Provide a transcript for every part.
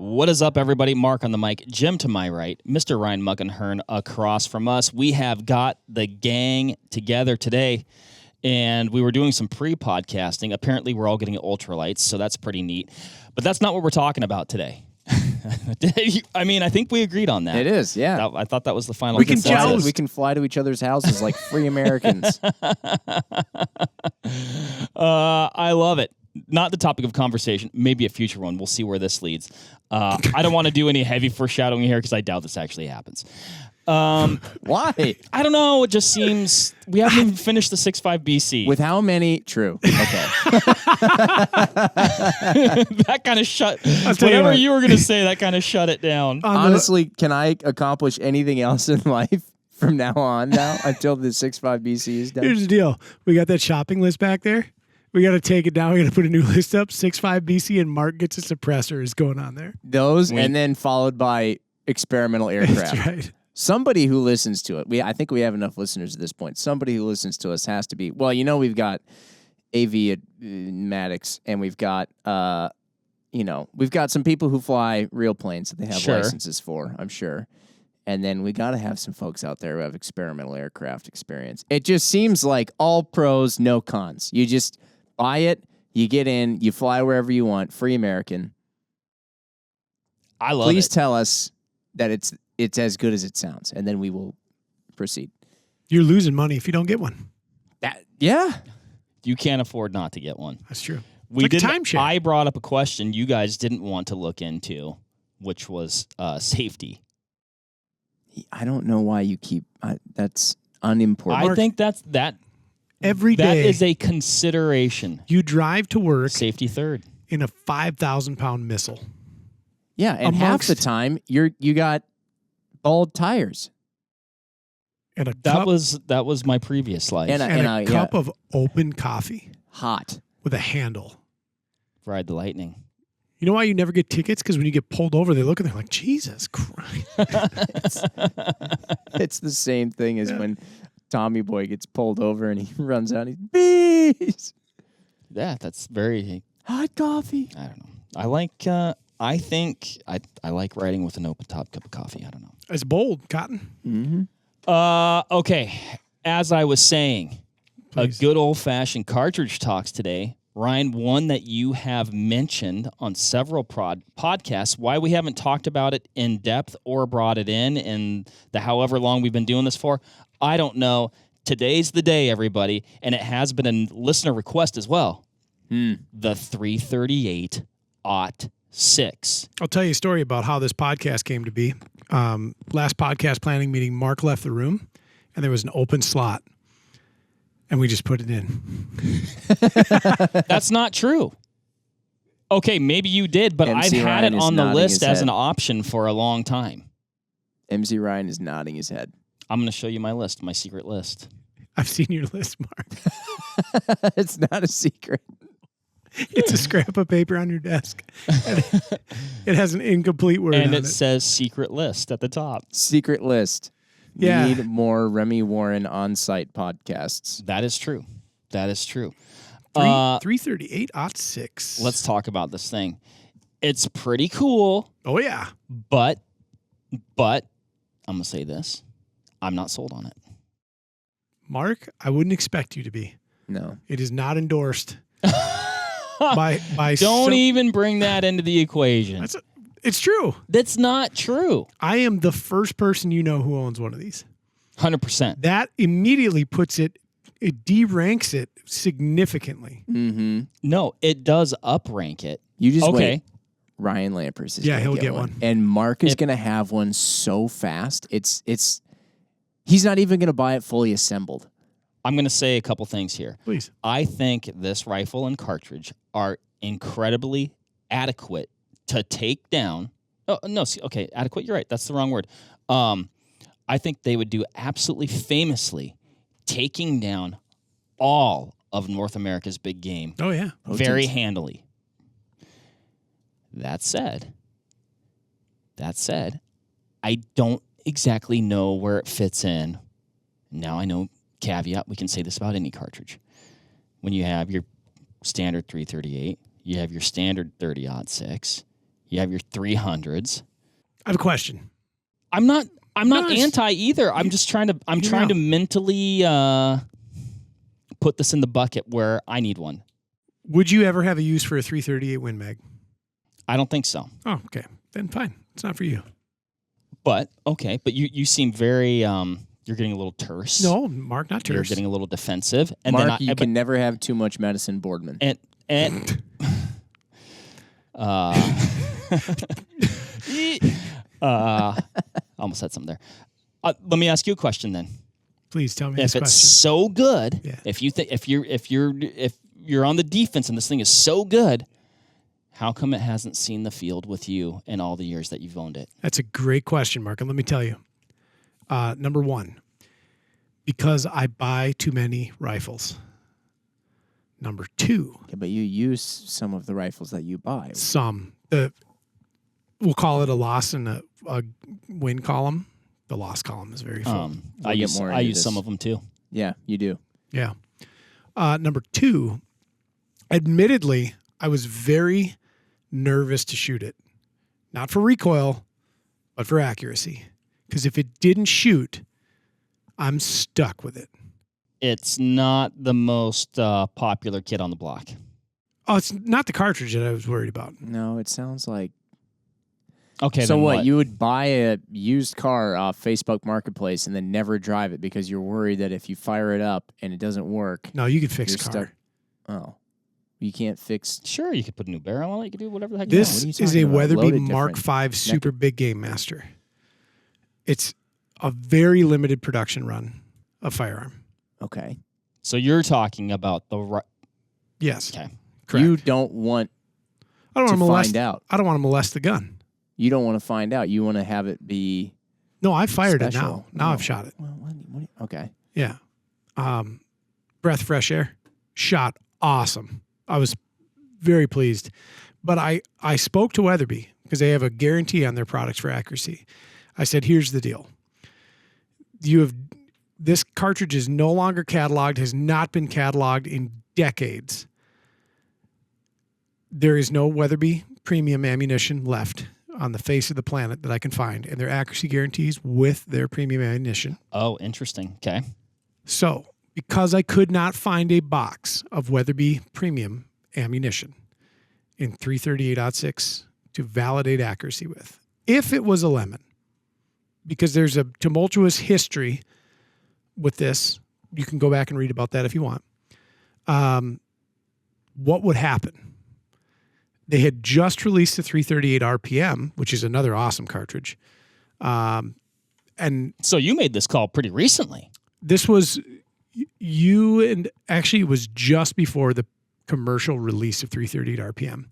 What is up, everybody? Mark on the mic, Jim to my right, Mr. Ryan Muckenhirn across from us. We have got the gang together today, and we were doing some pre-podcasting. Apparently, we're all getting ultralights, so that's pretty neat. But that's not what we're talking about today. I mean, I think we agreed on that. It is, yeah. I thought that was the final. We can fly to each other's houses like free Americans. I love it. Not the topic of conversation, maybe a future one. We'll see where this leads. I don't want to do any heavy foreshadowing here because I doubt this actually happens. Why? I don't know. It just seems we haven't even finished the 6.5 BC. With how many? True. Okay. That kind of shut. Whatever you were going to say, that kind of shut it down. Honestly, can I accomplish anything else in life from now on until the 6.5 BC is done? Here's the deal. We got that shopping list back there. We got to take it down. We got to put a new list up. 6.5 BC and Mark gets a suppressor is going on there. Those, and then followed by experimental aircraft. That's right. Somebody who listens to it, I think we have enough listeners at this point. Somebody who listens to us has to be, well, we've got aviomatics, and we've got, we've got some people who fly real planes that they have licenses for, I'm sure. And then we got to have some folks out there who have experimental aircraft experience. It just seems like all pros, no cons. You just buy it, you get in, you fly wherever you want, free American. I love it. Please tell us that it's as good as it sounds, and then we will proceed. You're losing money if you don't get one. Yeah. You can't afford not to get one. That's true. We like did. Timeshare. I brought up a question you guys didn't want to look into, which was safety. I don't know why you keep that's unimportant. I think that every day that is a consideration. You drive to work Safety third in a 5,000-pound missile. Yeah, and half the time you got bald tires. And that was my previous life. And a cup of open coffee. Hot. With a handle. Ride the lightning. You know why you never get tickets? Because when you get pulled over, they look and they're like, Jesus Christ. It's the same thing as when Tommy Boy gets pulled over and he runs out and he's, bees! Yeah, that's very... Hot coffee. I don't know. I like... I think I like riding with an open top cup of coffee. I don't know. It's bold, Cotton. Mm-hmm. Okay. As I was saying, Please. A good old-fashioned cartridge talks today. Ryan, one that you have mentioned on several podcasts. Why we haven't talked about it in depth or brought it in the however long we've been doing this for, I don't know. Today's the day, everybody, and it has been a listener request as well. The 338 6. I'll tell you a story about how this podcast came to be. Last podcast planning meeting, Mark left the room, and there was an open slot, and we just put it in. That's not true. Okay, maybe you did, but MC I've had Ryan it is on the nodding list his as head. an option for a long time. MC Ryan is nodding his head. I'm going to show you my list, my secret list. I've seen your list, Mark. It's not a secret. It's a scrap of paper on your desk. And it has an incomplete word And on it says secret list at the top. Secret list. Yeah. Need more Remy Warren on-site podcasts. That is true. That is true. 338 6. Let's talk about this thing. It's pretty cool, Oh, yeah. but I'm going to say this. I'm not sold on it. Mark, I wouldn't expect you to be. No. It is not endorsed by Don't even bring that into the equation. It's true. That's not true. I am the first person you know who owns one of these. 100%. That immediately puts it de-ranks it significantly. Mm-hmm. No, it does uprank it. You just Okay. wait. Ryan Lampers is Yeah, gonna he'll get get one. one. And Mark is going to have one so fast. He's not even going to buy it fully assembled. I'm going to say a couple things here. Please. I think this rifle and cartridge are incredibly adequate to take down. Oh, no, okay, adequate, you're right. That's the wrong word. I think they would do absolutely famously taking down all of North America's big game Oh, yeah. very handily. That said, I don't exactly know where it fits in. Now I know, caveat, we can say this about any cartridge. When you have your standard 338, you have your standard 30-06, You have your 300s. I have a question. I'm not Nice. anti either. I'm just trying to mentally put this in the bucket where I need one. Would you ever have a use for a 338 Win Mag? I don't think so. Oh, okay. Then fine. It's not for you. But okay, but you seem very you're getting a little terse. No, Mark, not terse. You're getting a little defensive. And Mark, then you can never have too much medicine, Boardman. And almost said something there. Let me ask you a question then. Please tell me If this it's question. so good, Yeah. if you're on the defense and this thing is so good, how come it hasn't seen the field with you in all the years that you've owned it? That's a great question, Mark. And let me tell you. Number one, because I buy too many rifles. Number two. Yeah, but you use some of the rifles that you buy. We'll call it a loss and a win column. The loss column is very full. I use some of them too. Yeah, you do. Yeah. Number two, admittedly, I was very nervous to shoot it. Not for recoil, but for accuracy. Because if it didn't shoot, I'm stuck with it. It's not the most popular kit on the block. Oh, it's not the cartridge that I was worried about. No, it sounds like... Okay, so then what? You would buy a used car off Facebook Marketplace and then never drive it because you're worried that if you fire it up and it doesn't work... No, you can fix you're a car. stuck. Oh. You can't fix... Sure, you could put a new barrel on it. You could do whatever the heck This you want. is a Weatherby Loaded Mark different. V Super Big Game Master. It's a very limited production run of firearm. Okay. So you're talking about the... Yes. Okay. Correct. You don't want I don't to want to molest. find out. I don't want to molest the gun. You don't want to find out. You want to have it be... No, I fired it special. now. Now Oh. I've shot it. Well, okay. Yeah. Breath fresh air. Shot awesome. I was very pleased. But I spoke to Weatherby because they have a guarantee on their products for accuracy. I said, here's the deal. This cartridge is no longer cataloged, has not been cataloged in decades. There is no Weatherby premium ammunition left on the face of the planet that I can find, and their accuracy guarantees with their premium ammunition. Oh, interesting. Okay. So, because I could not find a box of Weatherby premium ammunition in 338-06 to validate accuracy with, if it was a lemon, because there's a tumultuous history with this, you can go back and read about that if you want. What would happen? They had just released the 338 RPM, which is another awesome cartridge. And So you made this call pretty recently. this was actually it was just before the commercial release of 338 RPM.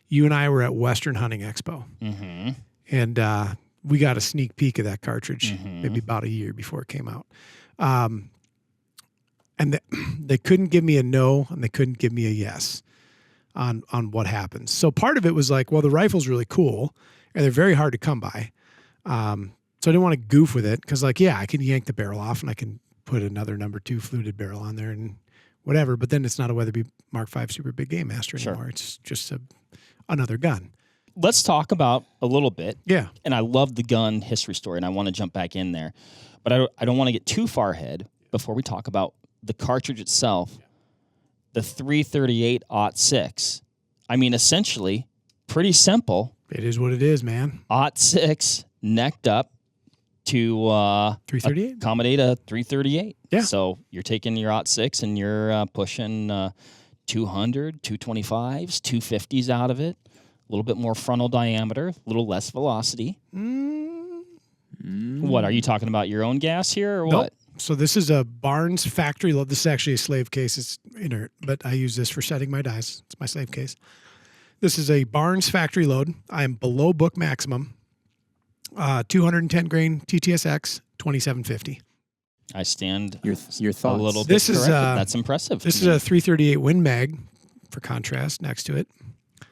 You and I were at Western Hunting Expo. Mm-hmm. And we got a sneak peek of that cartridge Mm-hmm. maybe about a year before it came out. And they couldn't give me a no, and they couldn't give me a yes on what happens. So part of it was like, well, the rifle's really cool, and they're very hard to come by. So I didn't want to goof with it because, like, yeah, I can yank the barrel off, and I can put another number 2 fluted barrel on there and whatever. But then it's not a Weatherby Mark V Super Big Game Master anymore. Sure. It's just another gun. Let's talk about a little bit. Yeah. And I love the gun history story, and I want to jump back in there. But I don't want to get too far ahead before we talk about the cartridge itself, the 338-06. I mean, essentially, pretty simple. It is what it is, man. .6 necked up to 338? accommodate a 338. Yeah. So you're taking your .6 and you're pushing 200, 225s, 250s out of it. A little bit more frontal diameter, a little less velocity. What, are you talking about your own gas here or Nope. what? So this is a Barnes factory load. This is actually a slave case. It's inert, but I use this for setting my dies. It's my slave case. This is a Barnes factory load. I am below book maximum. 210 grain TTSX 2750. I stand Your thoughts. a little This bit is, corrected. That's impressive. This is a 338 Win Mag, for contrast, next to it.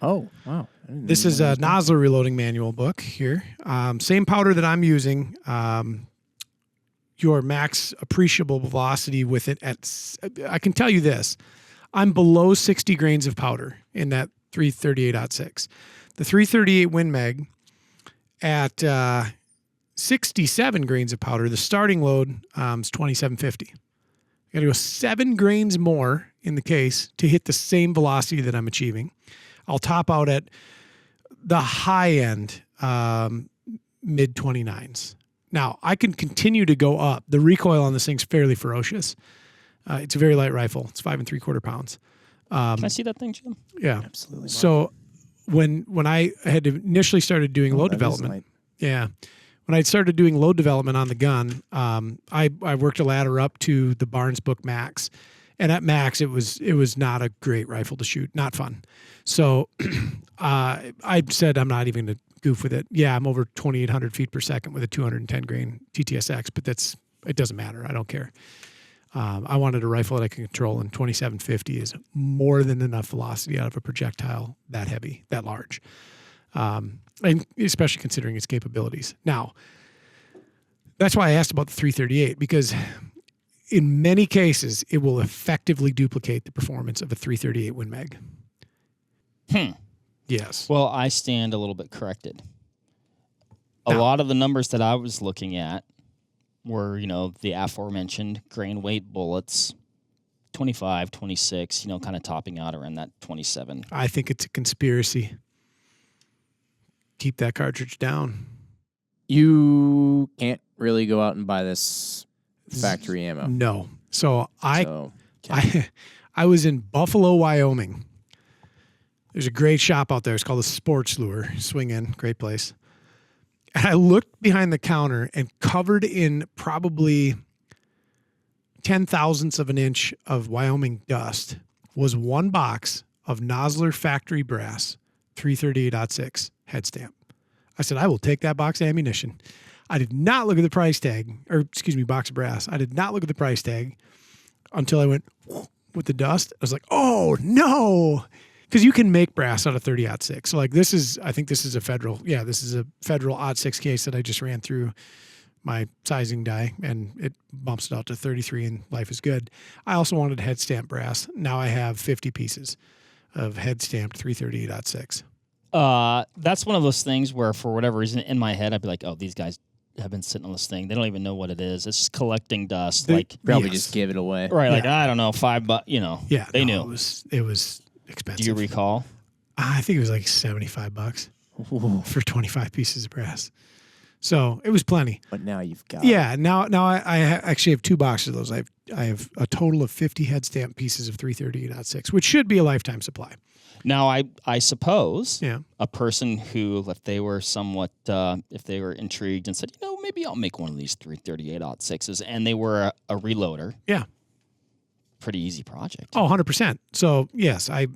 Oh, wow. This is a nozzle reloading manual book here. Same powder that I'm using. Your max appreciable velocity with it I can tell you this, I'm below 60 grains of powder in that 338-06. The 338 Win Mag at 67 grains of powder, the starting load is 2750. I got to go 7 grains more in the case to hit the same velocity that I'm achieving. I'll top out at the high end, mid 29s. Now, I can continue to go up. The recoil on this thing's fairly ferocious. It's a very light rifle. It's 5 3/4 pounds. Can I see that thing, Jim? Yeah, Absolutely. So when I had initially started doing load development, when I started doing load development on the gun, I worked a ladder up to the Barnes Book Max, and at Max it was not a great rifle to shoot, not fun. So I said I'm not even going to goof with it. Yeah, I'm over 2,800 feet per second with a 210 grain TTSX, but it doesn't matter. I don't care. I wanted a rifle that I can control, and 2750 is more than enough velocity out of a projectile that heavy, that large. And especially considering its capabilities. Now, that's why I asked about the 338, because in many cases, it will effectively duplicate the performance of a 338 Win Mag. Yes. Well, I stand a little bit corrected. A lot of the numbers that I was looking at were, the aforementioned grain weight bullets, 25, 26, kind of topping out around that 27. I think it's a conspiracy. Keep that cartridge down. You can't really go out and buy this factory ammo. No. So I was in Buffalo, Wyoming. There's a great shop out there. It's called the Sports Lure. Swing in. Great place. And I looked behind the counter, and covered in probably 0.010 of an inch of Wyoming dust was one box of Nosler factory brass 338-06 head stamp. I said, I will take that box of ammunition. I did not look at the price tag, box of brass. I did not look at the price tag until I went with the dust. I was like, oh no. Because you can make brass out of 30-06. So like I think this is a federal 06 case that I just ran through my sizing die, and it bumps it out to 33, and life is good. I also wanted head stamp brass. Now I have 50 pieces of head stamped 338-06. That's one of those things where, for whatever reason, in my head, I'd be like, oh, these guys have been sitting on this thing. They don't even know what it is. It's just collecting dust. Probably just give it away. Right, like, I don't know, $5, Yeah. They knew. It was expensive. Do you recall? I think it was like $75 for 25 pieces of brass. So it was plenty. But now you've got Now I actually have 2 boxes of those. I have a total of 50 head stamp pieces of 338-06, which should be a lifetime supply. Now, I suppose a person who, if they were if they were intrigued and said, maybe I'll make one of these 338-06s, and they were a reloader. Yeah. Pretty easy project. Oh, 100%. So, yes, I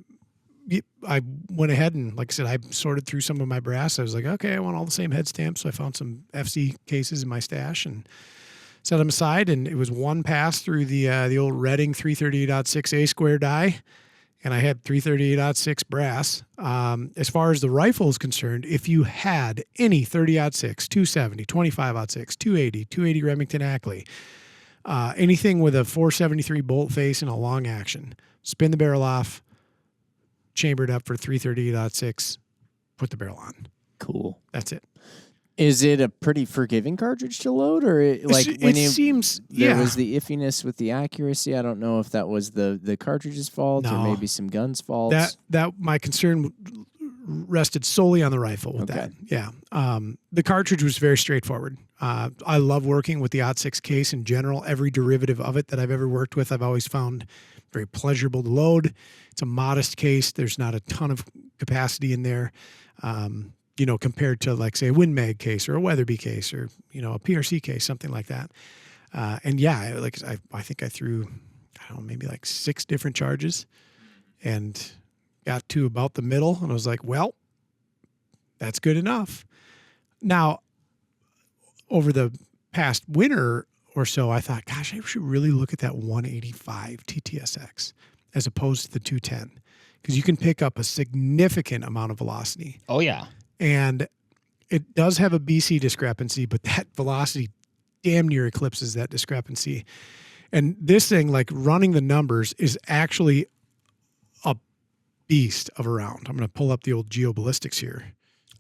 went ahead and, like I said, I sorted through some of my brass. I was like, okay, I want all the same head stamps. So I found some FC cases in my stash and set them aside. And it was one pass through the old Redding 338-06 A-square die. And I had 338-06 brass. As far as the rifle is concerned, if you had any 30-06, 270, 25-06, 280 Remington Ackley, anything with a 473 bolt face and a long action, spin the barrel off, chambered up for 338-06, put the barrel on. Cool. That's it. Is it a pretty forgiving cartridge to load, or seems there was the iffiness with the accuracy? I don't know if that was the cartridge's fault or maybe some gun's fault. That my concern rested solely on the rifle with that. Yeah. The cartridge was very straightforward. I love working with the 06 case in general. Every derivative of it that I've ever worked with, I've always found very pleasurable to load. It's a modest case. There's not a ton of capacity in there. Compared to, like, say, a Win Mag case or a Weatherby case or, a PRC case, something like that. I think I threw, maybe like 6 different charges and got to about the middle. And I was like, well, that's good enough. Now, over the past winter or so, I thought, gosh, I should really look at that 185 TTSX as opposed to the 210, because you can pick up a significant amount of velocity. Oh, yeah. And it does have a BC discrepancy, but that velocity damn near eclipses that discrepancy. And this thing, like running the numbers, is actually a beast of a round. I'm going to pull up the old Geo Ballistics here.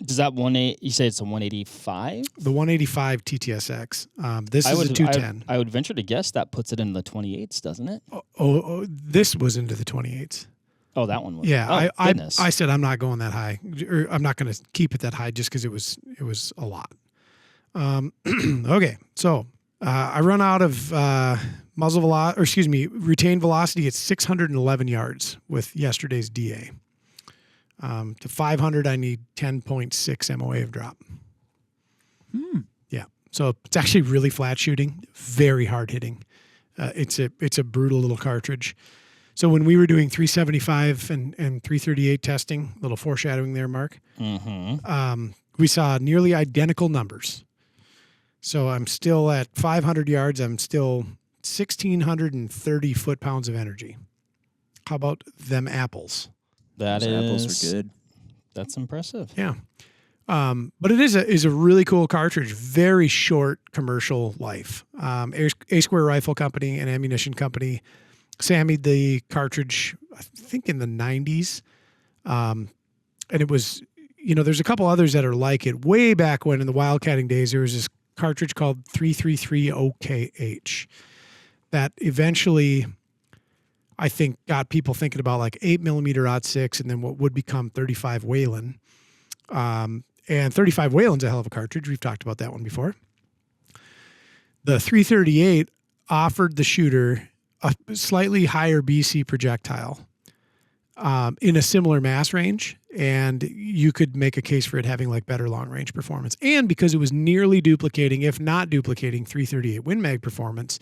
Does that you say it's a 185? The 185 TTSX. This is a 210. I would venture to guess that puts it in the 28s, doesn't it? This was into the 28s. Oh, that one was. Yeah, oh, I said I'm not going that high, or I'm not going to keep it that high just because it was a lot. Okay, so I run out of retained velocity at 611 yards with yesterday's DA. To 500, I need 10.6 MOA of drop. Yeah, so it's actually really flat shooting, very hard hitting. It's a brutal little cartridge. So when we were doing 375 and 338 testing, little foreshadowing there, Mark, we saw nearly identical numbers. So I'm still at 500 yards. I'm still 1,630 foot-pounds of energy. How about them apples? Those apples are good. That's impressive. Yeah. But it is a really cool cartridge. Very short commercial life. A Square Rifle Company, an ammunition company, Sammied the cartridge, I think in the 90s. And it was, there's a couple others that are like it. Way back when in the wildcatting days, there was this cartridge called 333 OKH that eventually, I think, got people thinking about like 8mm .6 and then what would become 35 Whelen. And 35 Whelen's a hell of a cartridge. We've talked about that one before. The 338 offered the shooter a slightly higher BC projectile in a similar mass range, and you could make a case for it having like better long range performance. And because it was nearly duplicating, if not duplicating, 338 Win Mag performance,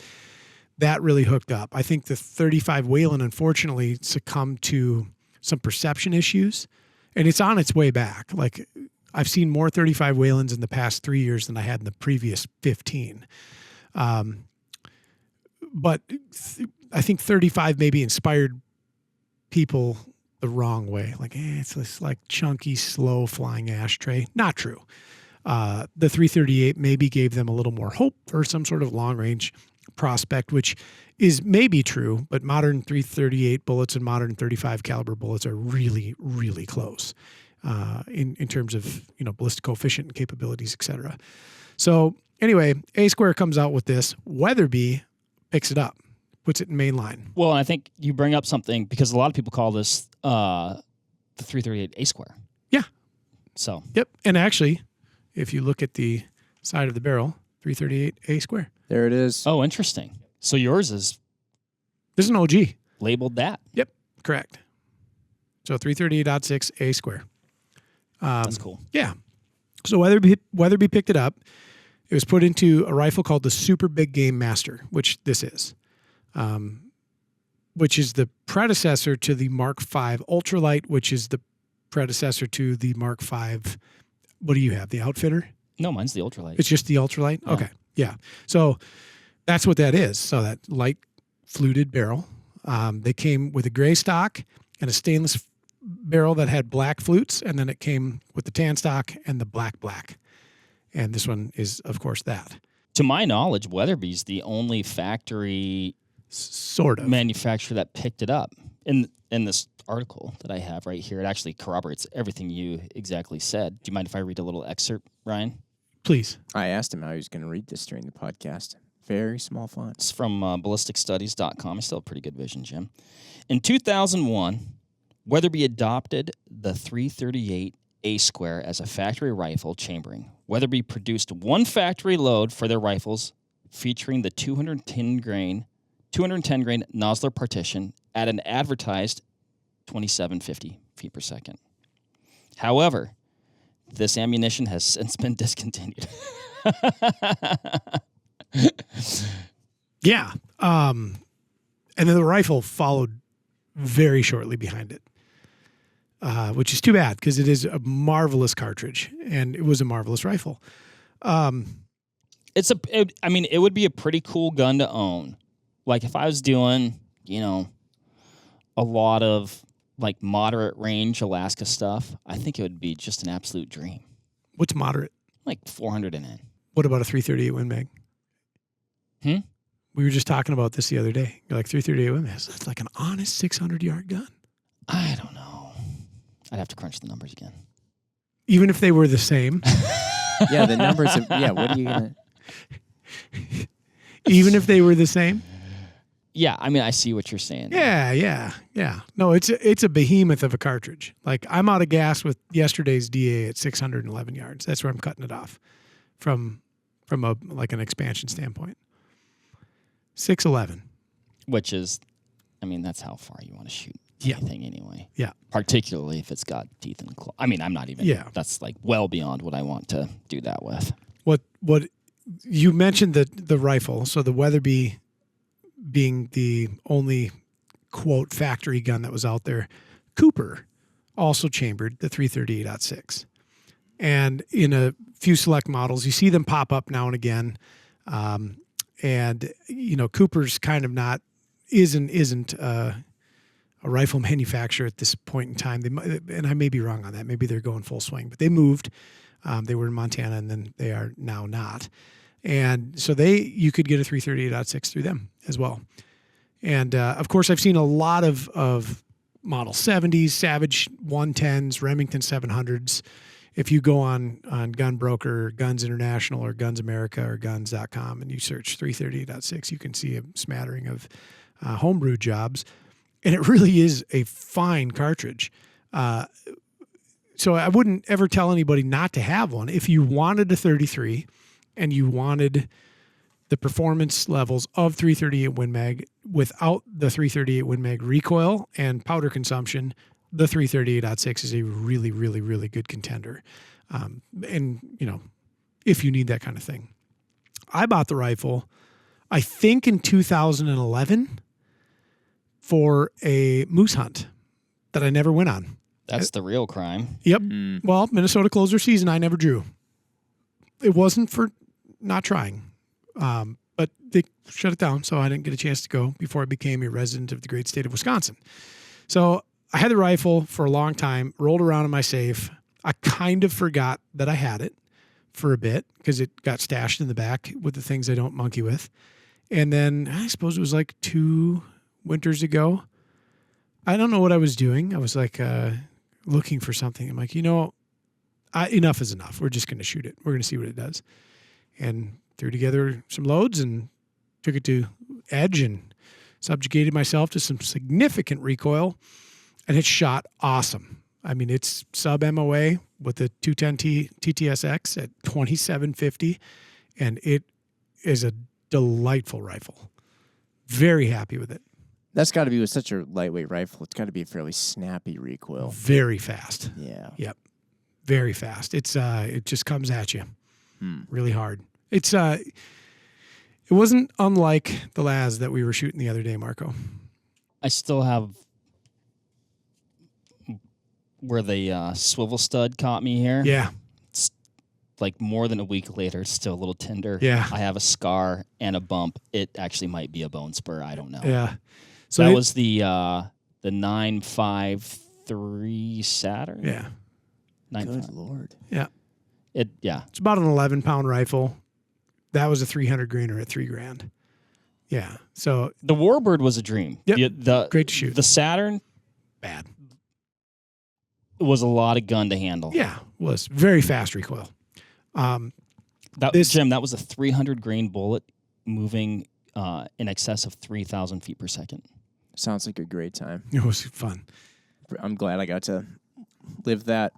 that really hooked up. I think the 35 Whelen unfortunately succumbed to some perception issues, and it's on its way back. Like, I've seen more 35 Whelens in the past 3 years than I had in the previous 15. But I think 35 maybe inspired people the wrong way. Like, it's this like chunky, slow flying ashtray. Not true. The 338 maybe gave them a little more hope for some sort of long range prospect, which is maybe true, but modern 338 bullets and modern 35 caliber bullets are really, really close in terms of, ballistic coefficient and capabilities, et cetera. So anyway, A Square comes out with this. Weatherby picks it up, puts it in mainline. Well, I think you bring up something because a lot of people call this the 338 A Square. Yeah. So. Yep. And actually, if you look at the side of the barrel, 338 A Square. There it is. Oh, interesting. So yours is. This is an OG. Labeled that. Yep. Correct. So 338.6 A Square. That's cool. Yeah. So Weatherby picked it up. It was put into a rifle called the Super Big Game Master, which this is, which is the predecessor to the Mark V Ultralight, which is the predecessor to the Mark V. What do you have? The Outfitter? No, mine's the Ultralight. It's just the Ultralight? Yeah. Okay. Yeah. So that's what that is. So that light fluted barrel. They came with a gray stock and a stainless barrel that had black flutes, and then it came with the tan stock and the black. And this one is, of course, that. To my knowledge, Weatherby's the only factory sort of manufacturer that picked it up. In this article that I have right here, it actually corroborates everything you exactly said. Do you mind if I read a little excerpt, Ryan? Please. I asked him how he was going to read this during the podcast. Very small font. It's from ballisticstudies.com. I still have pretty good vision, Jim. In 2001, Weatherby adopted the 338 A Square as a factory rifle chambering. Weatherby produced one factory load for their rifles featuring the 210 grain Nosler partition at an advertised 2750 feet per second. However, this ammunition has since been discontinued. Yeah. And then the rifle followed very shortly behind it. Which is too bad because it is a marvelous cartridge and it was a marvelous rifle. It would be a pretty cool gun to own. Like if I was doing, a lot of like moderate range Alaska stuff, I think it would be just an absolute dream. What's moderate? Like 400 and in. What about a 338 Win Mag? We were just talking about this the other day. You're like 338 Win Mag. That's like an honest 600-yard gun. I don't know. I'd have to crunch the numbers again. Even if they were the same? Yeah, the numbers. What are you going to... Even if they were the same? Yeah, I mean, I see what you're saying. Yeah. No, it's a behemoth of a cartridge. Like, I'm out of gas with yesterday's DA at 611 yards. That's where I'm cutting it off from an expansion standpoint. 611. Which is, I mean, that's how far you want to shoot anything anyway. Yeah. Particularly if it's got teeth and claw. I mean, I'm not even. Yeah. That's like well beyond what I want to do that with. What you mentioned the rifle, so the Weatherby being the only quote factory gun that was out there. Cooper also chambered the 338.6. And in a few select models, you see them pop up now and again. And Cooper's kind of isn't a rifle manufacturer at this point in time. And I may be wrong on that. Maybe they're going full swing, but they moved. They were in Montana, and then they are now not. And so you could get a 338.6 through them as well. And of course, I've seen a lot of Model 70s, Savage 110s, Remington 700s. If you go on Gunbroker, Guns International, or Guns America, or Guns.com, and you search 338.6, you can see a smattering of homebrew jobs. And it really is a fine cartridge. So I wouldn't ever tell anybody not to have one. If you wanted a 33 and you wanted the performance levels of 338 Win Mag without the 338 Win Mag recoil and powder consumption, the 338.6 is a really, really, really good contender. And, if you need that kind of thing. I bought the rifle, I think in 2011 for a moose hunt that I never went on. That's the real crime. Yep. Well, Minnesota closed their season. I never drew. It wasn't for not trying. But they shut it down, so I didn't get a chance to go before I became a resident of the great state of Wisconsin. So I had the rifle for a long time, rolled around in my safe. I kind of forgot that I had it for a bit because it got stashed in the back with the things I don't monkey with. And then I suppose it was like 2 winters ago. I don't know what I was doing. I was like looking for something. I'm like, enough is enough. We're just going to shoot it. We're going to see what it does. And threw together some loads and took it to edge and subjugated myself to some significant recoil. And it shot awesome. I mean, it's sub MOA with the 210 TTSX at 2750, and it is a delightful rifle. Very happy with it. That's got to be with such a lightweight rifle. It's got to be a fairly snappy recoil. Very fast. Yeah. Yep. Very fast. It's it just comes at you really hard. It wasn't unlike the Laz that we were shooting the other day, Marco. I still have where the swivel stud caught me here. Yeah. It's like more than a week later, it's still a little tender. Yeah. I have a scar and a bump. It actually might be a bone spur. I don't know. Yeah. So that was the 953 Saturn. Yeah. Good Lord. Yeah. It's about an 11-pound rifle. That was a 300 grainer at $3,000. Yeah. So the Warbird was a dream. Yep. Great to shoot. The Saturn, bad. It was a lot of gun to handle. Yeah, was very fast recoil. Jim, that was a 300 grain bullet moving in excess of 3,000 feet per second. Sounds like a great time. It was fun. I'm glad I got to live that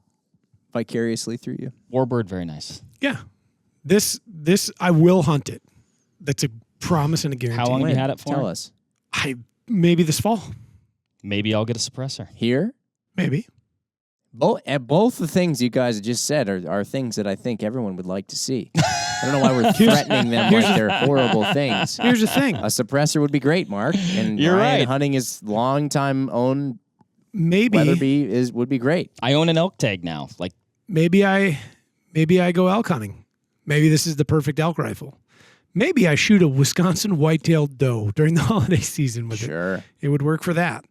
vicariously through you. Warbird, very nice. Yeah. This I will hunt it. That's a promise and a guarantee. How long have you had it for? Tell us. Maybe this fall. Maybe I'll get a suppressor. Here? Maybe. Both the things you guys just said are things that I think everyone would like to see. I don't know why we're threatening them like they're horrible things. Here's the thing. A suppressor would be great, Mark. And You're Ryan right. hunting his long-time own maybe Weatherby would be great. I own an elk tag now. Like maybe I go elk hunting. Maybe this is the perfect elk rifle. Maybe I shoot a Wisconsin white-tailed doe during the holiday season with it. Sure. It would work for that.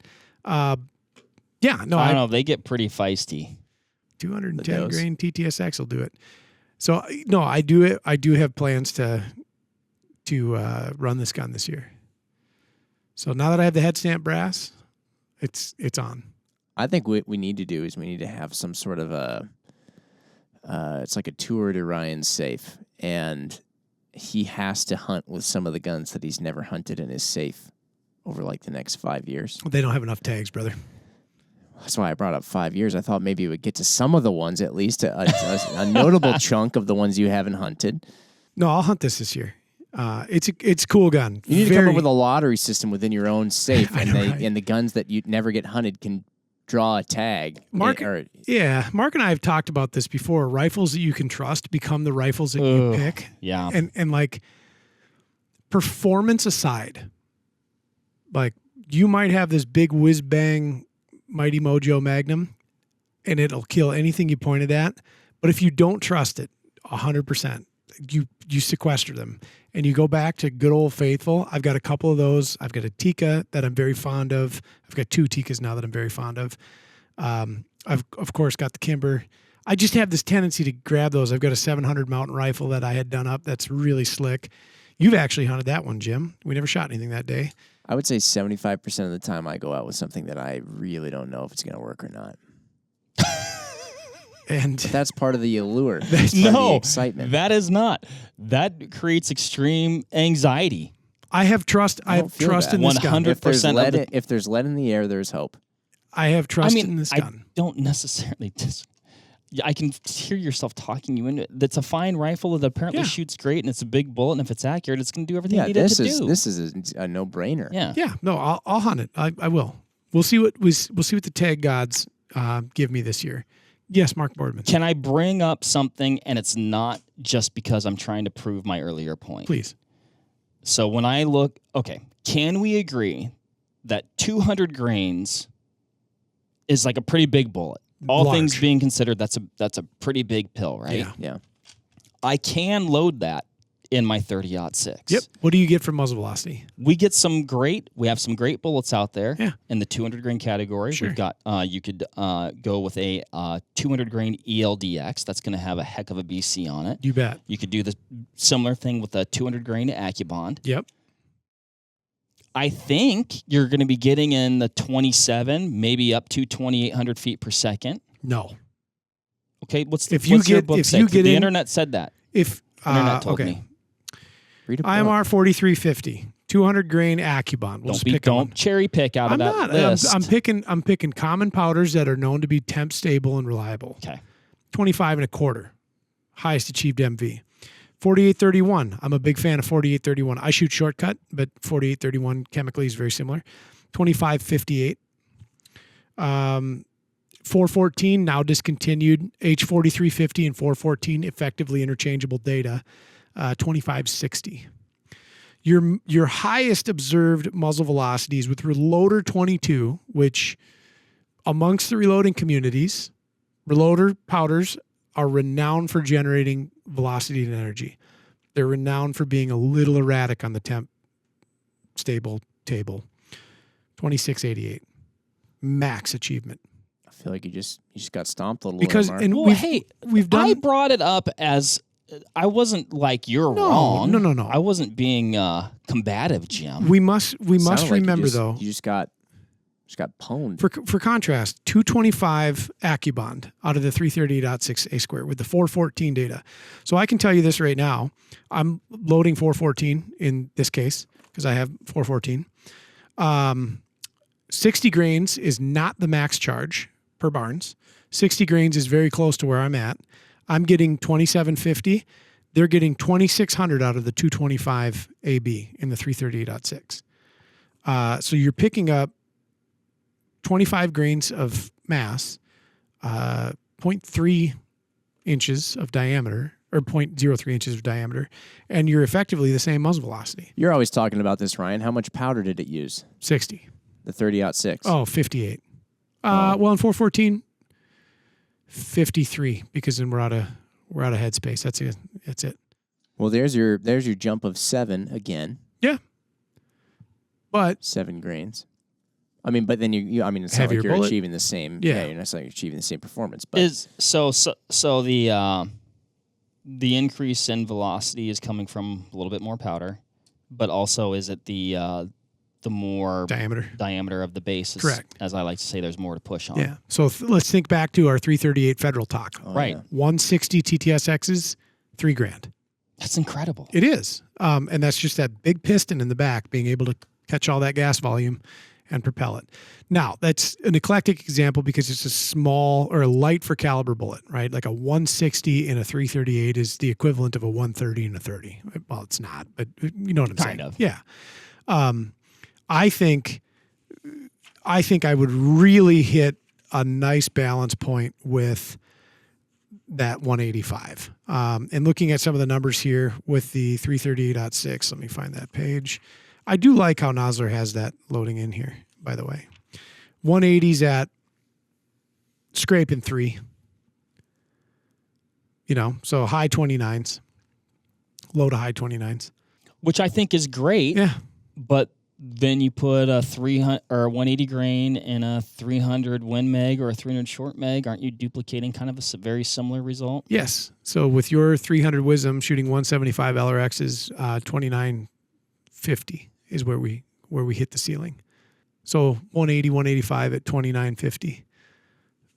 Yeah, no, I don't know. They get pretty feisty. 210 grain TTSX will do it. So no, I do have plans to run this gun this year. So now that I have the head stamp brass, it's on. I think what we need to do is we need to have some sort of it's like a tour to Ryan's safe, and he has to hunt with some of the guns that he's never hunted in his safe over like the next 5 years. They don't have enough tags, brother. That's why I brought up 5 years. I thought maybe it would get to some of the ones, at least a notable chunk of the ones you haven't hunted. No, I'll hunt this year. It's a cool gun. You need to come up with a lottery system within your own safe, I and know, right? and the guns that you never get hunted can draw a tag. Mark and I have talked about this before. Rifles that you can trust become the rifles that you pick. Yeah. And like, performance aside, like, you might have this big whiz bang Mighty Mojo Magnum, and it'll kill anything you pointed at. But if you don't trust it 100%, you sequester them and you go back to good old faithful. I've got a couple of those. I've got a Tikka that I'm very fond of. I've got 2 Tikkas now that I'm very fond of. I've of course got the Kimber. I just have this tendency to grab those. I've got a 700 mountain rifle that I had done up. That's really slick. You've actually hunted that one, Jim. We never shot anything that day. I would say 75% of the time I go out with something that I really don't know if it's going to work or not. And but that's part of the allure. That's part of the No, excitement. that is not. That creates extreme anxiety. I have trust. I have feel trust that. in this gun. 100%. If there's lead in the air, there's hope. I have trust I in mean, this I gun. don't necessarily. I can hear yourself talking you into it. That's a fine rifle that apparently shoots great, and it's a big bullet, and if it's accurate, it's going to do everything you need it to do. This is a no-brainer. Yeah. No, I'll hunt it. I will. We'll see what the tag gods give me this year. Yes, Mark Boardman. Can I bring up something, and it's not just because I'm trying to prove my earlier point? Please. So when I look, can we agree that 200 grains is like a pretty big bullet? All Large. things being considered, that's a pretty big pill, right? Yeah. I can load that in my 30-06. Yep. What do you get from muzzle velocity? We have some great bullets out there in the 200 grain category. Sure. We've got, you could go with a 200 grain ELDX. That's going to have a heck of a BC on it. You bet. You could do the similar thing with a 200 grain AccuBond. Yep. I think you're going to be getting in the 27, maybe up to 2,800 feet per second. No. Okay, what's you your get- book if say? you get The in- internet said that. If Internet told okay. me. Read a book. IMR 4350, 200 grain AccuBond. We'll just pick Don't one. cherry pick out I'm of that not. list. I'm picking common powders that are known to be temp stable and reliable. Okay. 25 and a quarter, highest achieved MV. 4831. I'm a big fan of 4831. I shoot shortcut, but 4831 chemically is very similar. 2558. 414 now discontinued. H4350 and 414 effectively interchangeable data. 2560. Your highest observed muzzle velocities with reloader 22, which amongst the reloading communities, reloader powders are renowned for generating velocity and energy. They're renowned for being a little erratic on the temp stable table. 2688. Max achievement. I feel like you just got stomped a little Because there, Mark. and Well, we've done I brought it up as I wasn't like you're No, wrong. no. I wasn't being combative, Jim. we must Sounded like remember you though. just got pwned. For contrast, 225 AccuBond out of the 338.6 A square with the 414 data. So I can tell you this right now. I'm loading 414 in this case because I have 414. 60 grains is not the max charge per Barnes. 60 grains is very close to where I'm at. I'm getting 2750. They're getting 2600 out of the 225 AB in the 338.6. So you're picking up 25 grains of mass, 0.3 inches of diameter, or 0.03 inches of diameter, and you're effectively the same muzzle velocity. You're always talking about this, Ryan. How much powder did it use? 60. The 30-06. Oh, 58. Well, in 414, 53, because then we're out of headspace. That's it. Well, there's your jump of 7 again. Yeah. But 7 grains. I mean, but then it's not like Heavier you're bullet. achieving the same. Yeah. You're not like achieving the same performance. But Is so the increase in velocity is coming from a little bit more powder, but also is it the the more diameter of the base is, correct. As I like to say, there's more to push on. Yeah. So let's think back to our 338 Federal talk. Right. 160 TTSXs, $3,000. That's incredible. It is. And that's just that big piston in the back being able to catch all that gas volume and propel it. Now, that's an eclectic example because it's a small or a light for caliber bullet, right? Like a 160 in a 338 is the equivalent of a 130 in a 30. Well, it's not, but you know what I'm saying. Kind of. Yeah. I think I would really hit a nice balance point with that 185. And looking at some of the numbers here with the 338.6, let me find that page. I do like how Nosler has that loading in here, by the way. 180's at scraping 3. So high 29s, low to high 29s. Which I think is great. Yeah. But then you put a 300 or 180 grain in a 300 Win Mag or a 300 Short Mag. Aren't you duplicating kind of a very similar result? Yes. So with your 300 Wisdom shooting 175 LRXs, 2950 is where we hit the ceiling. So 180, 185 at 2950.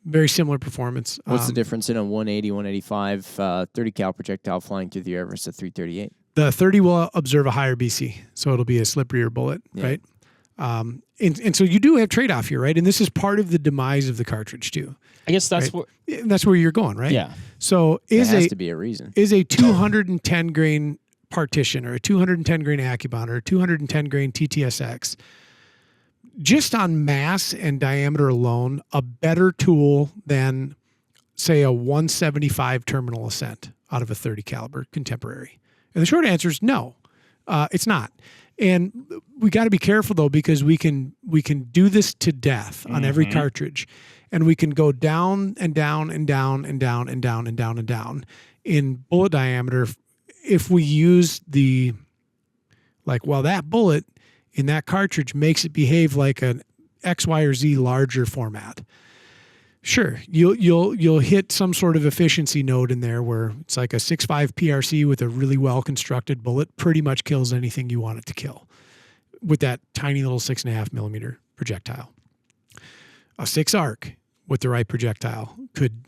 Very similar performance. What's the difference in a 180, 185 30 cal projectile flying through the air versus a 338? The 30 will observe a higher BC, so it'll be a slipperier bullet, right? And so you do have trade-off here, right? And this is part of the demise of the cartridge too. I guess that's that's where you're going, right? Yeah. So there has to be a reason. Is a 210 grain partition or a 210 grain Accubon or a 210 grain TTSX just on mass and diameter alone a better tool than, say, a 175 terminal ascent out of a 30 caliber contemporary? And the short answer is no, it's not. And we got to be careful though, because we can do this to death on every cartridge, and we can go down and down and down and down and down and down and down in bullet diameter if we use that bullet in that cartridge makes it behave like an X, Y, or Z larger format. Sure, you'll hit some sort of efficiency node in there where it's like a 6.5 PRC with a really well constructed bullet pretty much kills anything you want it to kill with that tiny little 6.5 millimeter projectile. A 6 arc with the right projectile could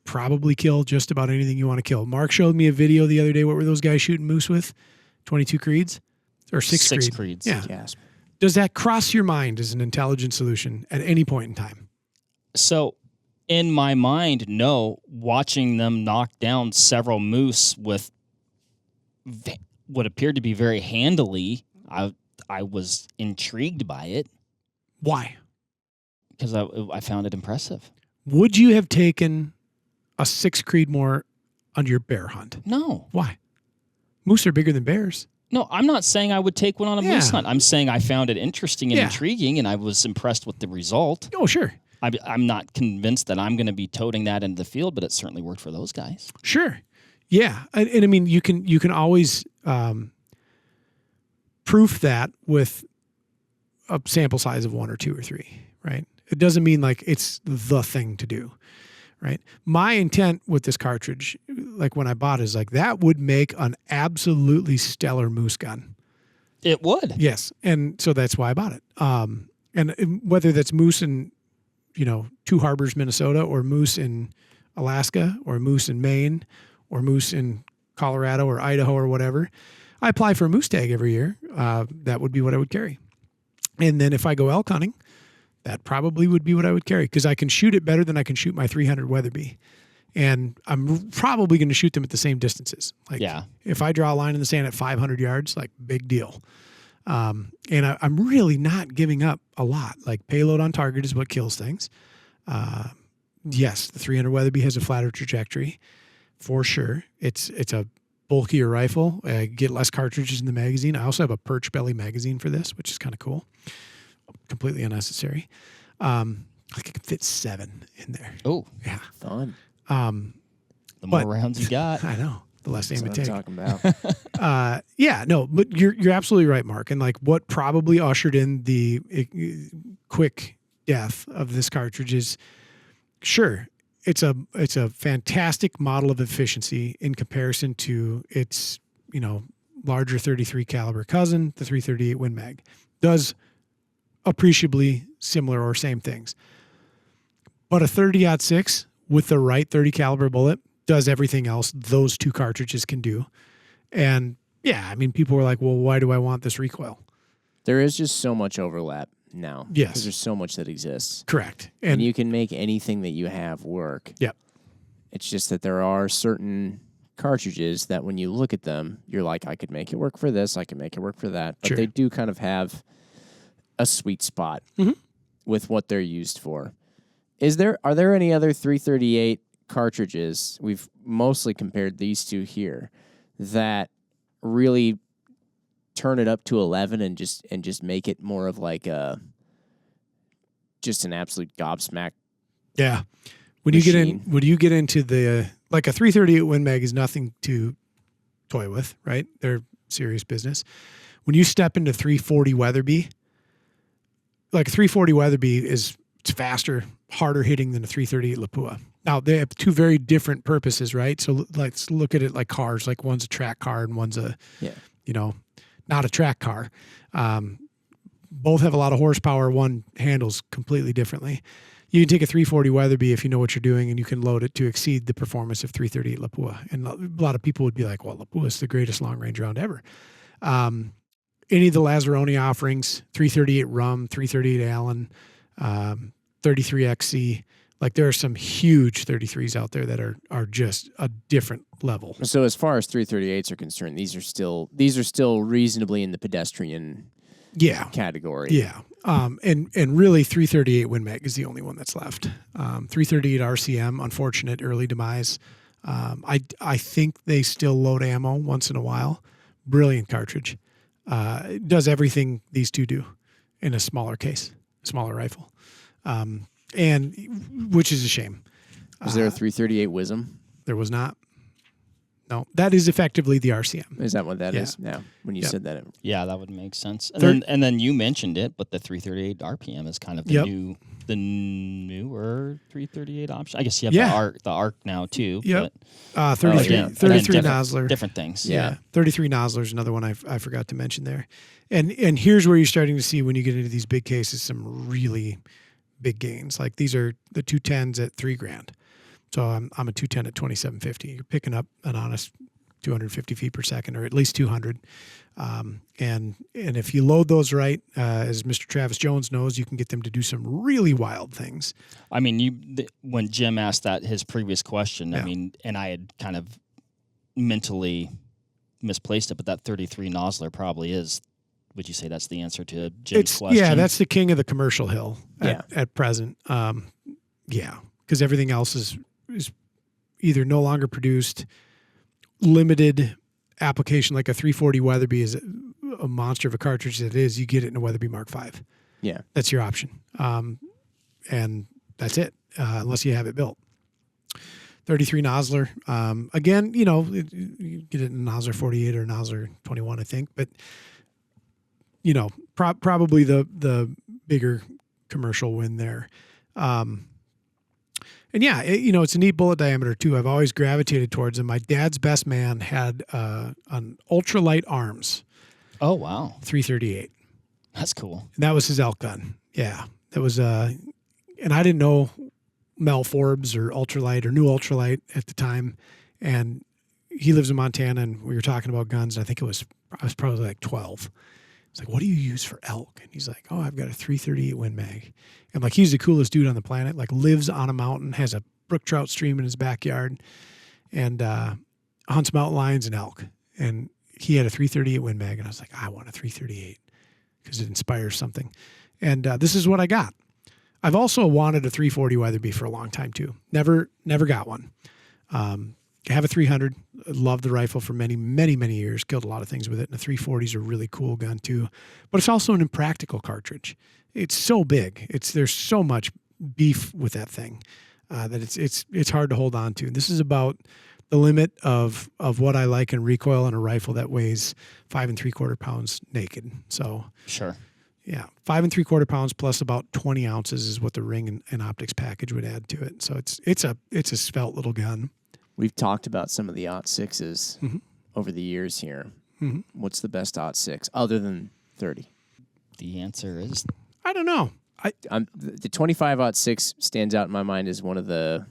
probably kill just about anything you want to kill. Mark showed me a video the other day. What were those guys shooting moose with? 22 creeds or 6 creeds? Yeah. Gasp. Does that cross your mind as an intelligent solution at any point in time? So, in my mind, no. Watching them knock down several moose with what appeared to be very handily, I was intrigued by it. Why? Because I found it impressive. Would you have taken a 6 Creedmoor on your bear hunt? No. Why? Moose are bigger than bears. No, I'm not saying I would take one on a moose hunt. I'm saying I found it interesting and intriguing, and I was impressed with the result. Oh, sure. I'm not convinced that I'm going to be toting that into the field, but it certainly worked for those guys. Sure. Yeah. And I mean, you can always proof that with a sample size of 1 or 2 or 3, right? It doesn't mean like it's the thing to do, right? My intent with this cartridge, like when I bought it, is like that would make an absolutely stellar moose gun. It would. Yes. And so that's why I bought it. And whether that's moose in, Two Harbors, Minnesota, or moose in Alaska, or moose in Maine, or moose in Colorado or Idaho or whatever, I apply for a moose tag every year. That would be what I would carry. And then if I go elk hunting, that probably would be what I would carry, because I can shoot it better than I can shoot my 300 Weatherby. And I'm probably going to shoot them at the same distances. Like, if I draw a line in the sand at 500 yards, like, big deal. And I'm really not giving up a lot. Like, payload on target is what kills things. Yes, the 300 Weatherby has a flatter trajectory for sure. It's a bulkier rifle. I get less cartridges in the magazine. I also have a perch belly magazine for this, which is kind of cool. Completely unnecessary. I could fit 7 in there. Oh, yeah, fun. The more rounds you got, I know. The less aim it takes. That's what I'm talking about. But you're absolutely right, Mark. And like what probably ushered in the quick death of this cartridge is, sure, it's a fantastic model of efficiency in comparison to its larger 33 caliber cousin, the 338 Win Mag. Does appreciably similar or same things. But a 30-06 with the right 30 caliber bullet does everything else those two cartridges can do. And yeah, I mean, people were like, well, why do I want this recoil? There is just so much overlap now. Yes. Because there's so much that exists. Correct. And you can make anything that you have work. Yep. It's just that there are certain cartridges that when you look at them, you're like, I could make it work for this, I can make it work for that. But they do kind of have a sweet spot with what they're used for. Are there any other 338 cartridges, we've mostly compared these two here, that really turn it up to 11 and just make it more of like just an absolute gobsmack? Yeah. When you get into the, like a 338 Win Mag is nothing to toy with, right? They're serious business. When you step into 340 Weatherby, like a 340 Weatherby it's faster, harder hitting than a 338 Lapua. Now they have two very different purposes, right? So let's look at it like cars. Like one's a track car and one's a, not a track car. Both have a lot of horsepower. One handles completely differently. You can take a 340 Weatherby if you know what you're doing, and you can load it to exceed the performance of 338 Lapua. And a lot of people would be like, well, Lapua is the greatest long-range round ever. Any of the Lazzaroni offerings, 338 Rum, 338 Allen, 33 XC, like there are some huge 33s out there that are just a different level. So as far as 338s are concerned, these are still reasonably in the pedestrian category. Yeah. And really 338 Win Mag is the only one that's left. 338 RCM, unfortunate early demise. I think they still load ammo once in a while. Brilliant cartridge. It does everything these two do in a smaller case, smaller rifle. And which is a shame. Was there a 338 Wisdom? There was not. No, that is effectively the RCM. Is that what that is now? When you said that, yeah, that would make sense. And then you mentioned it, but the 338 RPM is kind of the newer 338 option. I guess you have the arc now too. Yep. 33 Nosler. Different things. Yeah. 33 Nosler is another one I forgot to mention there. And here's where you're starting to see when you get into these big cases some really big gains. Like these are the 210s at $3,000. So I'm a 210 at 2750. You're picking up an honest 250 feet per second, or at least 200. And if you load those right, as Mr. Travis Jones knows, you can get them to do some really wild things. I mean, when Jim asked his previous question, I mean, and I had kind of mentally misplaced it, but that 33 Nosler probably is. Would you say that's the answer to Jim's question? Yeah, that's the king of the commercial hill at present. Because everything else is either no longer produced, limited application, like a 340 Weatherby is a monster of a cartridge that is. You get it in a Weatherby Mark V. Yeah. That's your option. And that's it, unless you have it built. 33 Nosler. Again, you get it in a Nosler 48 or a Nosler 21, I think. But, probably the bigger commercial win there. And it's a neat bullet diameter too. I've always gravitated towards them. My dad's best man had an ultralight arms. Oh, wow. 338. That's cool. And that was his elk gun. Yeah. That was, and I didn't know Mel Forbes or ultralight or new ultralight at the time. And he lives in Montana and we were talking about guns. And I was probably like 12. It's like, what do you use for elk? And he's like, oh, I've got a 338 Win Mag. And like, he's the coolest dude on the planet, like lives on a mountain, has a brook trout stream in his backyard, and hunts mountain lions and elk. And he had a 338 Win Mag. And I was like, I want a 338 because it inspires something. And this is what I got. I've also wanted a 340 Weatherby for a long time too. Never got one. I have a 300. Loved the rifle for many, many, many years. Killed a lot of things with it. And the 340 is a really cool gun too. But it's also an impractical cartridge. It's so big. There's so much beef with that thing that it's hard to hold on to. This is about the limit of what I like in recoil on a rifle that weighs 5 3/4 pounds naked. So sure. Yeah, 5 3/4 pounds plus about 20 ounces is what the ring and optics package would add to it. So it's a svelte little gun. We've talked about some of the .6s over the years here. Mm-hmm. What's the best .6 other than 30? The answer is I don't know. The 25-06 stands out in my mind as one of the.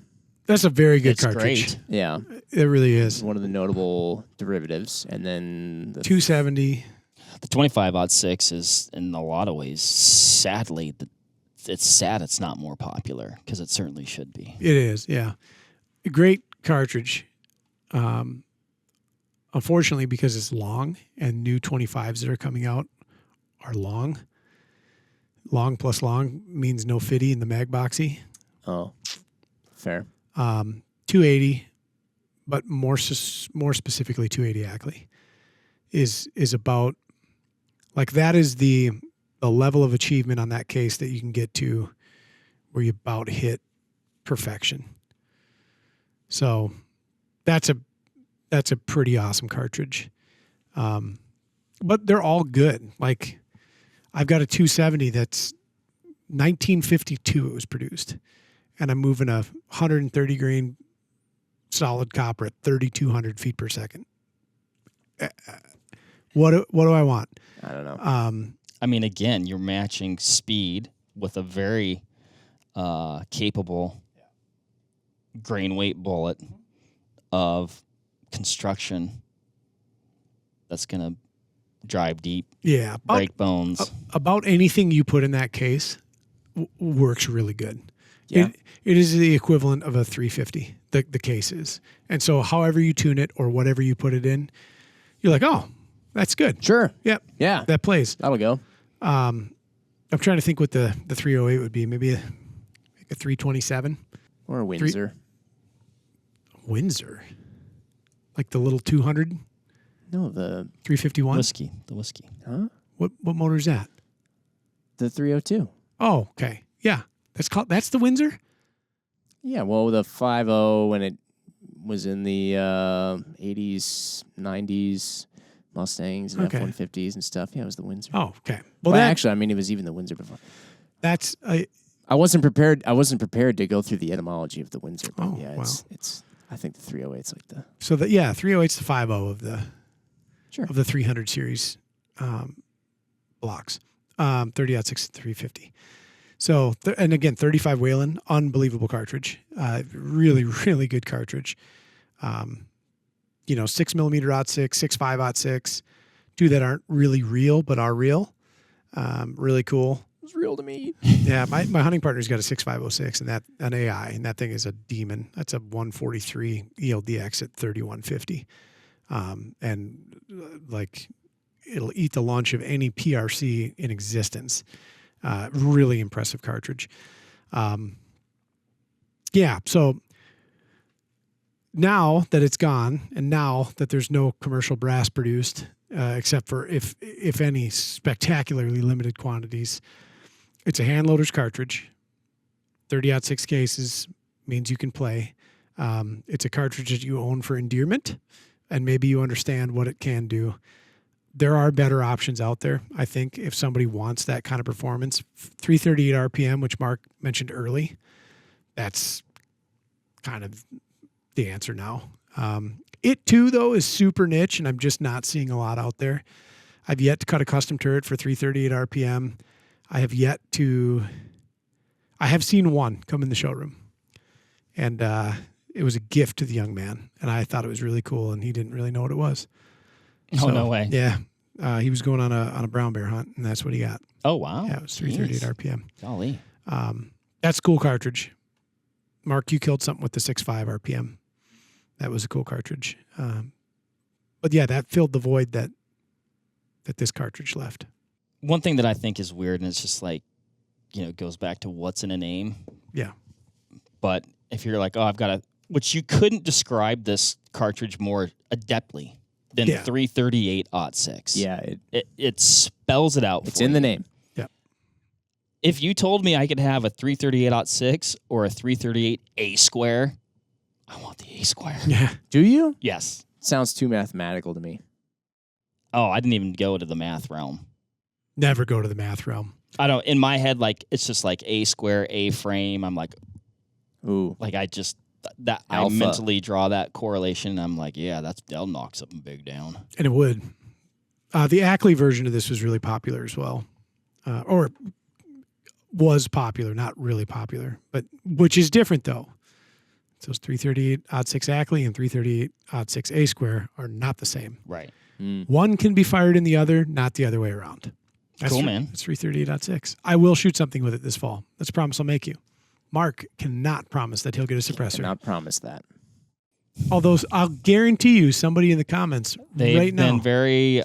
That's a very good It's cartridge. great. Yeah, It really is. one of the notable derivatives, and then the 270. The 25-06 is, in a lot of ways, sadly, it's sad it's not more popular because it certainly should be. It is, yeah. A great cartridge. Unfortunately, because it's long and new 25s that are coming out are long. Long plus long means no fitty in the mag boxy. Oh, fair. 280, but more specifically 280 Ackley is about like that is the level of achievement on that case that you can get to where you about hit perfection. So that's a pretty awesome cartridge. But they're all good. Like I've got a 270 that's 1952 it was produced. And I'm moving a 130 grain solid copper at 3,200 feet per second. What do I want? I don't know. I mean, again, you're matching speed with a very capable grain weight bullet of construction that's going to drive deep, Yeah. break bones. About anything you put in that case works really good. Yeah. It is the equivalent of a 350, the case is. And so however you tune it or whatever you put it in, you're like, oh, that's good. Sure. Yep. Yeah. That plays. That'll go. I'm trying to think what the 308 would be. Maybe a 327. Or a Windsor. Windsor. Like the little 200? No, the 351? The whiskey. huh? What motor is that? The 302. Oh, okay. Yeah. That's the Windsor? Yeah, well, the 50 when it was in the 80s, 90s, Mustangs and Okay. F-150s and stuff. Yeah, it was the Windsor. Oh, okay. Well, actually, I mean, it was even the Windsor before. That's I wasn't prepared to go through the etymology of the Windsor. But Oh, yeah, wow. it's. I think the 308's like the. so that 308's the 50 of the Sure. of the 300 series blocks. 30-06 350. So and again 35 Whelen, unbelievable cartridge. Really really good cartridge. 6mm .6, 6.5 .6, two that aren't really real but are real. Really cool. It was real to me. Yeah, my hunting partner's got a 6.506 and an AI, and that thing is a demon. That's a 143 ELDX at 3150, like it'll eat the lunch of any PRC in existence. Really impressive cartridge. So now that it's gone, and now that there's no commercial brass produced, except for if any spectacularly limited quantities, it's a hand loader's cartridge. 30-06 cases means you can play. It's a cartridge that you own for endearment, and maybe you understand what it can do. There are better options out there, I think, if somebody wants that kind of performance. 338 RPM, which Mark mentioned early, that's kind of the answer now. It, too, though, is super niche, and I'm just not seeing a lot out there. I've yet to cut a custom turret for 338 RPM. I have seen one come in the showroom, and it was a gift to the young man, and I thought it was really cool, and he didn't really know what it was. Oh, no way. Yeah. He was going on a brown bear hunt, and that's what he got. Oh, wow. Yeah, it was 338 RPM. Golly. That's a cool cartridge. Mark, you killed something with the 6.5 RPM. That was a cool cartridge. But yeah, that filled the void that this cartridge left. One thing that I think is weird, and it's just like, it goes back to what's in a name. Yeah. But if you're like, which you couldn't describe this cartridge more adeptly than 338-06. Yeah, it spells it out. It's in the name. Yeah. If you told me I could have a 338-06 or a 338 A square, I want the A square. Yeah. Do you? Yes. Sounds too mathematical to me. Oh, I didn't even go to the math realm. Never go to the math realm. I don't. In my head, like it's just like A square, A frame. I'm like, ooh, like I just that Alpha. I mentally draw that correlation. And I'm like, yeah, that'll knock something big down. And it would. The Ackley version of this was really popular as well. Or was popular, not really popular, but which is different though. So 338-06 Ackley and 338-06 A square are not the same. Right. One can be fired in the other, not the other way around. Cool, man. It's 338-06. I will shoot something with it this fall. That's a promise I'll make you. Mark cannot promise that he'll get a suppressor. Cannot promise that. Although I'll guarantee you, somebody in the comments They've right now, been very.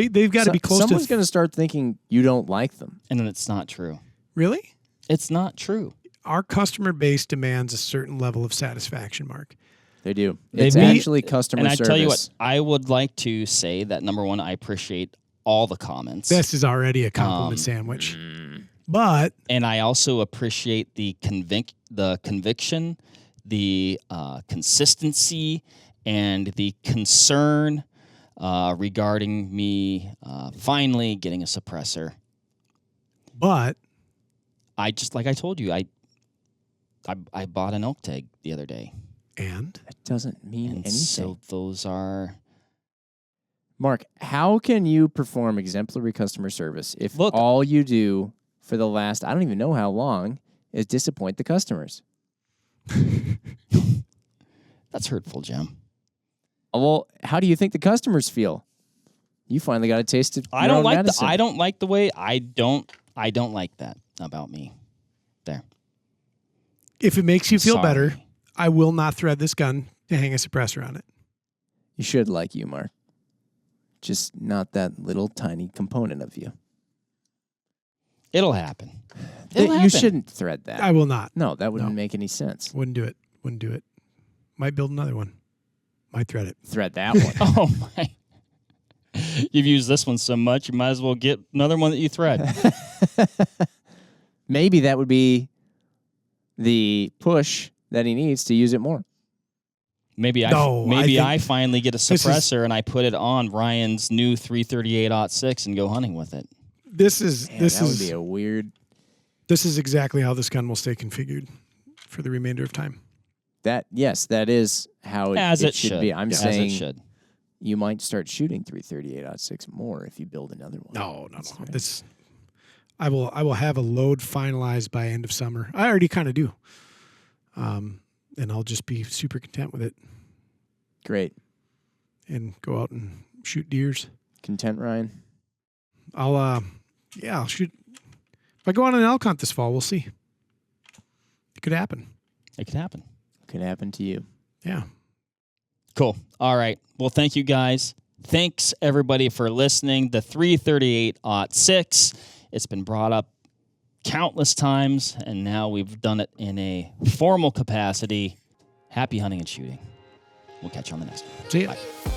they've got to be close Someone's to. going to start thinking you don't like them. And it's not true. Really? It's not true. Our customer base demands a certain level of satisfaction, Mark. They do. They It's meet- actually customer And I service. tell you what, I would like to say that number one, I appreciate all the comments. This is already a compliment sandwich. But And I also appreciate the conviction, the consistency, and the concern regarding me finally getting a suppressor. But I just, like I told you, I bought an elk tag the other day. and It doesn't mean And anything. so those are... Mark, how can you perform exemplary customer service if Look- all you do for the last, I don't even know how long, is disappoint the customers? That's hurtful, Jim. Well, how do you think the customers feel? You finally got a taste of your own medicine. I don't like the way I don't like that about me. There. if it makes you feel Sorry. better, I will not thread this gun to hang a suppressor on it. You should like you, Mark. Just not that little tiny component of you. It'll happen. It'll You happen. shouldn't thread that. I will not. No, that wouldn't No. make any sense. Wouldn't do it. Wouldn't do it. Might build another one. Might thread it. Thread that one. Oh my! You've used this one so much, you might as well get another one that you thread. Maybe that would be the push that he needs to use it more. Maybe No, I think I finally get a this is- suppressor and I put it on Ryan's new 338-06 and go hunting with it. This is Man, this that is would be a weird. this is exactly how this gun will stay configured for the remainder of time. That is how As it should be. I'm As saying it should. you might start shooting 338-06 more if you build another one. No. That's right. This I will have a load finalized by end of summer. I already kind of do. And I'll just be super content with it Great. and go out and shoot deers. Content, Ryan? I'll shoot. If I go on an elk hunt this fall, we'll see. It could happen. It could happen. Could happen to you. Yeah. Cool. All right. Well, thank you guys. Thanks everybody for listening. The 338-06. It's been brought up countless times, and now we've done it in a formal capacity. Happy hunting and shooting. We'll catch you on the next one. See ya. Bye.